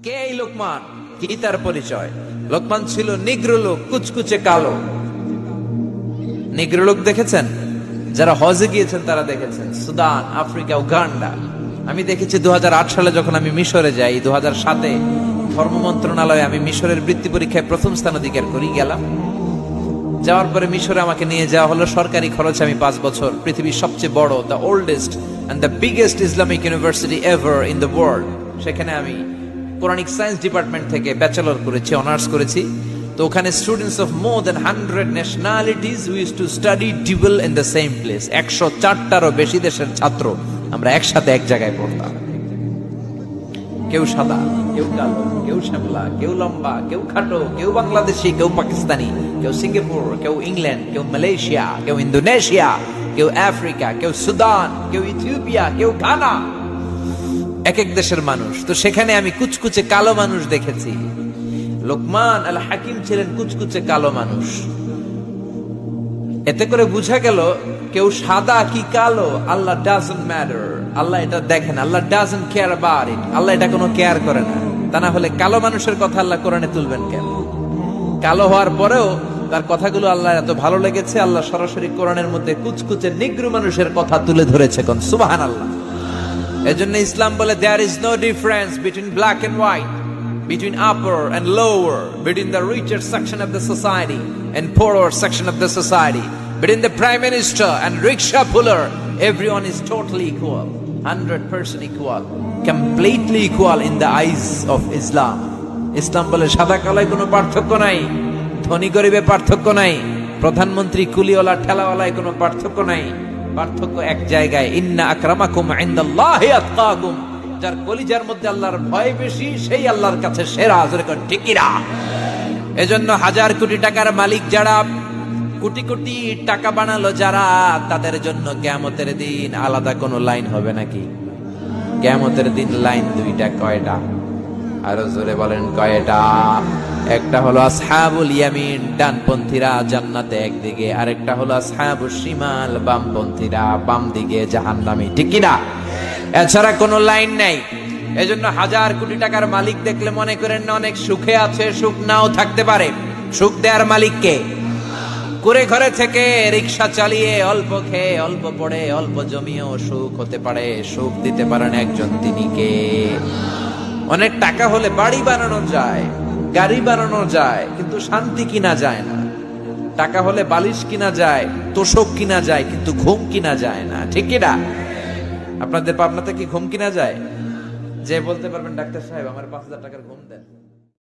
কে এই লোকমান? কি তার পরিচয়? লোকমান ছিল নিগ্রো লোক, কুচকুচে কালো। নিগ্রো লোক দেখেছেন? যারা হজে গিয়েছেন তারা দেখেছেন। Sudan, Africa, Uganda. আমি দেখেছি 2008 সালে যখন আমি মিশরে যাই, 2007-এ ধর্ম মন্ত্রণালয়ে আমি মিশরের বৃত্তি পরীক্ষায় প্রথম স্থান অধিকার করি। গেলাম, যাওয়ার পরে মিশরে আমাকে নিয়ে যাওয়া হলো সরকারি খরচে। আমি 5 বছর পৃথিবীর সবচেয়ে বড়, the oldest and the biggest Islamic university ever in the world, সেখানে আমি কোরআনিক সায়েন্স ডিপার্টমেন্ট থেকে ব্যাচেলর করেছি, অনার্স করেছি। তো ওখানে students of more than 100 nationalities we used to study dual in the same place. 104টারও বেশি দেশের ছাত্র আমরা একসাথে এক জায়গায় পড়তাম। কেউ সাদা, কেউ কালো, কেউ শ্যামলা, কেউ লম্বা, কেউ খাটো, কেউ বাংলাদেশি, কেউ পাকিস্তানি, কেউ সিঙ্গাপুর, কেউ ইংল্যান্ড, কেউ মালয়েশিয়া, কেউ ইন্দোনেশিয়া, কেউ আফ্রিকা, কেউ সুদান, কেউ ইথিওপিয়া, কেউ ঘানা। এক এক দেশের মানুষ। তো সেখানে আমি কুচকুচে কালো মানুষ দেখেছি। লোকমান আল হাকিম ছিলেন কুচকুচে কালো মানুষ। এতে করে বোঝা গেল কেউ সাদা কি কালো, আল্লাহ ডাজন্ট ম্যাটার। আল্লাহ এটা দেখেন, আল্লাহ ডাজন্ট কেয়ার অ্যাবাউট ইট। আল্লাহ এটা কোনো কেয়ার করে না। তা না হলে কালো মানুষের কথা আল্লাহ কোরআনে তুলবেন কেন? কালো হওয়ার পরেও তার কথাগুলো আল্লাহ এত ভালো লেগেছে, আল্লাহ সরাসরি কোরআনের মধ্যে কুচকুচে নিগ্রো মানুষের কথা তুলে ধরেছে। কোন সুবহানাল্লাহ। এজন্য ইসলাম বলে there is no difference between black and white, between upper and lower, between the richer section of the society and poorer section of the society, between the prime minister and rickshaw puller. Everyone is totally equal, 100% equal, completely equal in the eyes of Islam. ইসলাম বলে সাদা কালোয় কোনো পার্থক্য নাই, ধনী গরিবে পার্থক্য নাই, প্রধানমন্ত্রী কুলিওয়ালা ঠেলাওয়ালায় কোনো পার্থক্য নাই। পার্থক্য এক জায়গায়, ইন্না আকরামাকুম ইনদাল্লাহি আতকাকুম। যার কলিজার মধ্যে আল্লাহর ভয় বেশি, সেই আল্লাহর কাছে সেরা। জোরে কোন ঠিক কিনা? এজন্য হাজার কোটি টাকার মালিক যারা, কোটি কোটি টাকা বানালো যারা, তাদের জন্য কিয়ামতের দিন আলাদা কোনো লাইন হবে নাকি? কিয়ামতের দিন লাইন দুইটা। কয়টা? আরো জোরে বলেন কয়টা? একটা হলো আসহাবুল ইয়ামিন, ডানপন্থীরা জান্নাতে একদিকে, আরেকটা হলো আসহাবুশ শিমাল, বামপন্থীরা বাম দিকে, জাহান্নামী। ঠিক কি না? এছাড়া কোনো লাইন নাই। এজন্য হাজার কোটি টাকার মালিক দেখলে মনে করেন না অনেক সুখে আছে, সুখ নাও থাকতে পারে। সুখ দেওয়ার মালিক কে? কুড়ে ঘরে থেকে রিক্সা চালিয়ে অল্প খেয়ে, অল্প পড়ে, অল্প জমিয়েও সুখ হতে পারে। সুখ দিতে পারেন একজন, তিনি কে? অনেক টাকা হলে বাড়ি বানানো যায়, গাড়ি বানানো যায়, কিন্তু শান্তি কিনা যায় না। টাকা হলে বালিশ কিনা যায়, তোষক কিনা যায়, কিন্তু ঘুম কিনা যায় না। ঠিক কিনা? আপনাদের পাবনাতে কি ঘুম কিনা যায়? যে বলতে পারবেন ডাক্তার সাহেব আমার 5,000 টাকার ঘুম দেন।